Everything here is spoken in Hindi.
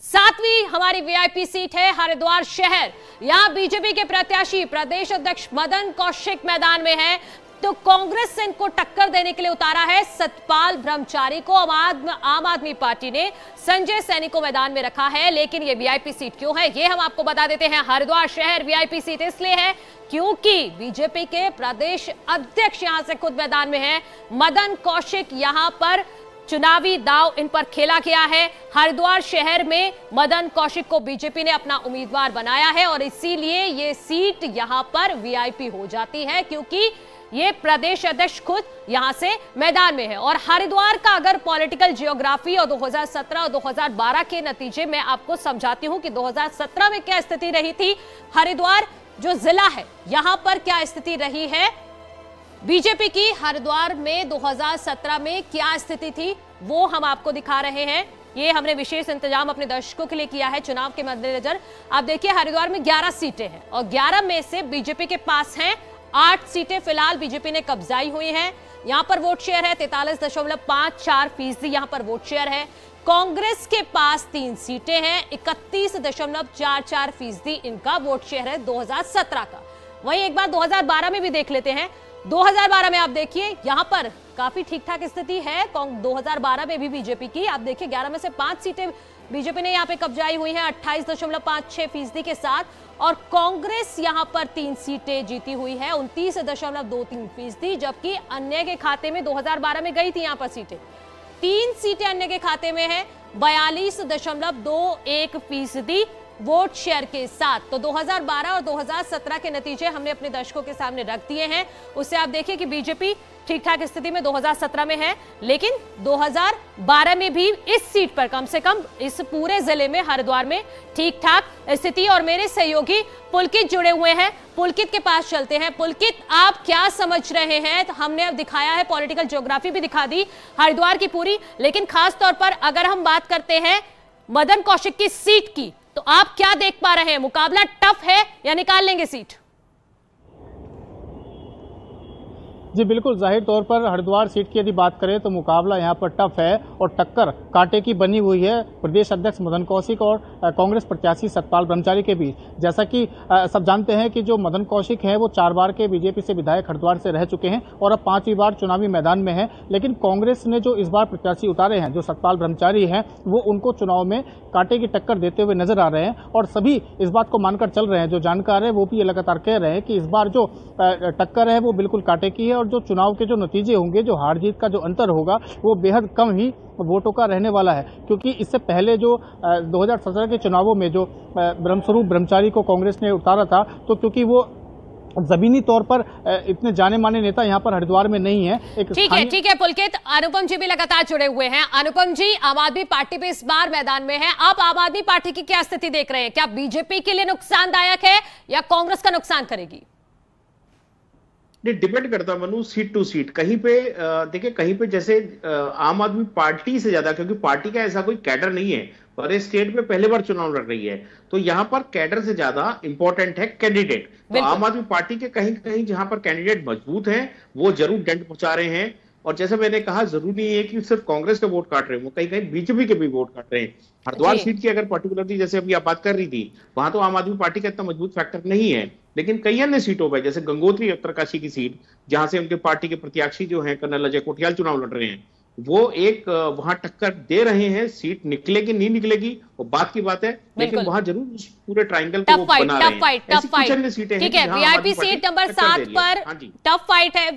सातवीं हमारी वीआईपी सीट है हरिद्वार शहर। यहां बीजेपी के प्रत्याशी प्रदेश अध्यक्ष मदन कौशिक मैदान में है, तो कांग्रेस से इनको टक्कर देने के लिए उतारा है सतपाल ब्रह्मचारी को। आम आदमी पार्टी ने संजय सैनी को मैदान में रखा है। लेकिन ये वीआईपी सीट क्यों है, ये हम आपको बता देते हैं। हरिद्वार शहर वीआईपी सीट इसलिए है क्योंकि बीजेपी के प्रदेश अध्यक्ष यहां से खुद मैदान में है। मदन कौशिक यहां पर चुनावी दांव इन पर खेला गया है। हरिद्वार शहर में मदन कौशिक को बीजेपी ने अपना उम्मीदवार बनाया है और इसीलिए ये सीट यहां पर वीआईपी हो जाती है, क्योंकि ये प्रदेश अध्यक्ष खुद यहां से मैदान में है। और हरिद्वार का अगर पॉलिटिकल जियोग्राफी और 2017 और 2012 के नतीजे में आपको समझाती हूं कि 2017 में क्या स्थिति रही थी, हरिद्वार जो जिला है यहां पर क्या स्थिति रही है बीजेपी की। हरिद्वार में 2017 में क्या स्थिति थी वो हम आपको दिखा रहे हैं। ये हमने विशेष इंतजाम अपने दर्शकों के लिए किया है चुनाव के मद्देनजर। आप देखिए हरिद्वार में 11 सीटें हैं और 11 में से बीजेपी के पास हैं 8 सीटें फिलहाल बीजेपी ने कब्जाई हुई हैं। यहां पर वोट शेयर है 43.54%। यहां पर वोट शेयर है। कांग्रेस के पास 3 सीटें हैं, 31.44% इनका वोट शेयर है 2017 का। वहीं एक बार 2012 में भी देख लेते हैं। 2012 में आप देखिए यहां पर काफी ठीक ठाक स्थिति है 2012 में भी बीजेपी की। आप देखिए 11 में से 5 सीटें बीजेपी ने यहां पे कब्जाई हुई हैं 28.56% के साथ, और कांग्रेस यहां पर 3 सीटें जीती हुई है 29.23%, जबकि अन्य के खाते में 2012 में गई थी यहां पर सीटें। 3 सीटें अन्य के खाते में है 42.21% वोट शेयर के साथ। तो 2012 और 2017 के नतीजे हमने अपने दर्शकों के सामने रख दिए हैं। उससे आप देखिए कि बीजेपी ठीक ठाक स्थिति में 2017 में है, लेकिन 2012 में भी इस सीट पर कम से कम इस पूरे जिले में हरिद्वार में ठीक ठाक स्थिति। और मेरे सहयोगी पुलकित जुड़े हुए हैं, पुलकित के पास चलते हैं। पुलकित, आप क्या समझ रहे हैं? तो हमने अब दिखाया है, पॉलिटिकल ज्योग्राफी भी दिखा दी हरिद्वार की पूरी, लेकिन खास तौर पर अगर हम बात करते हैं मदन कौशिक की सीट की, तो आप क्या देख पा रहे हैं? मुकाबला टफ है या निकाल लेंगे सीट? जी बिल्कुल, जाहिर तौर पर हरिद्वार सीट की यदि बात करें तो मुकाबला यहाँ पर टफ है और टक्कर कांटे की बनी हुई है प्रदेश अध्यक्ष मदन कौशिक और कांग्रेस प्रत्याशी सतपाल ब्रह्मचारी के बीच। जैसा कि सब जानते हैं कि जो मदन कौशिक हैं वो 4 बार के बीजेपी से विधायक हरिद्वार से रह चुके हैं और अब 5वीं बार चुनावी मैदान में हैं। लेकिन कांग्रेस ने जो इस बार प्रत्याशी उतारे हैं, जो सतपाल ब्रह्मचारी हैं, वो उनको चुनाव में कांटे की टक्कर देते हुए नजर आ रहे हैं और सभी इस बात को मानकर चल रहे हैं। जो जानकार है वो भी ये लगातार कह रहे हैं कि इस बार जो टक्कर है वो बिल्कुल कांटे की है और जो चुनाव के जो नतीजे होंगे, जो हार जीत का जो अंतर होगा, वो बेहद कम ही वोटों का रहने वाला है। क्योंकि इससे पहले जो 2017 के चुनावों में जो ब्रह्मस्वरूप ब्रह्मचारी को कांग्रेस ने उतारा था, तो क्योंकि वो जमीनी तौर पर इतने जाने माने नेता यहाँ पर हरिद्वार में नहीं है। ठीक है पुलकित, अनुपम जी भी लगातार जुड़े हुए हैं। अनुपम जी, आम आदमी पार्टी भी इस बार मैदान में है। आप आम आदमी पार्टी की क्या स्थिति देख रहे हैं? क्या बीजेपी के लिए नुकसानदायक है या कांग्रेस का नुकसान करेगी? डिपेंड करता मनु, सीट टू सीट। कहीं पे देखिए, कहीं पे जैसे आम आदमी पार्टी से ज्यादा, क्योंकि पार्टी का ऐसा कोई कैडर नहीं है और इस स्टेट में पहले बार चुनाव लड़ रही है, तो यहाँ पर कैडर से ज्यादा इंपॉर्टेंट है कैंडिडेट। तो आम आदमी पार्टी के कहीं कहीं जहां पर कैंडिडेट मजबूत हैं वो जरूर डेंट पहुंचा रहे हैं। और जैसे मैंने कहा, जरूरी नहीं है कि सिर्फ कांग्रेस के वोट काट रहे हैं, वो कहीं कहीं बीजेपी के भी वोट काट रहे हैं। हरिद्वार सीट की अगर पर्टिकुलरली जैसे अभी आप बात कर रही थी, वहां तो आम आदमी पार्टी का इतना मजबूत फैक्टर नहीं है, लेकिन कई अन्य सीटों पर जैसे गंगोत्री उत्तरकाशी की सीट, जहां से उनके पार्टी के प्रत्याशी जो हैं कर्नल अजय कोटियाल चुनाव लड़ रहे हैं, वो एक वहां टक्कर दे रहे हैं। सीट निकलेगी नहीं निकलेगी वो बात की बात है, लेकिन वहां जरूर पूरे ट्रायंगल को बना रहे हैं। Tough fight. ठीक है, वीआईपी सीट नंबर 7 पर टफ फाइट है।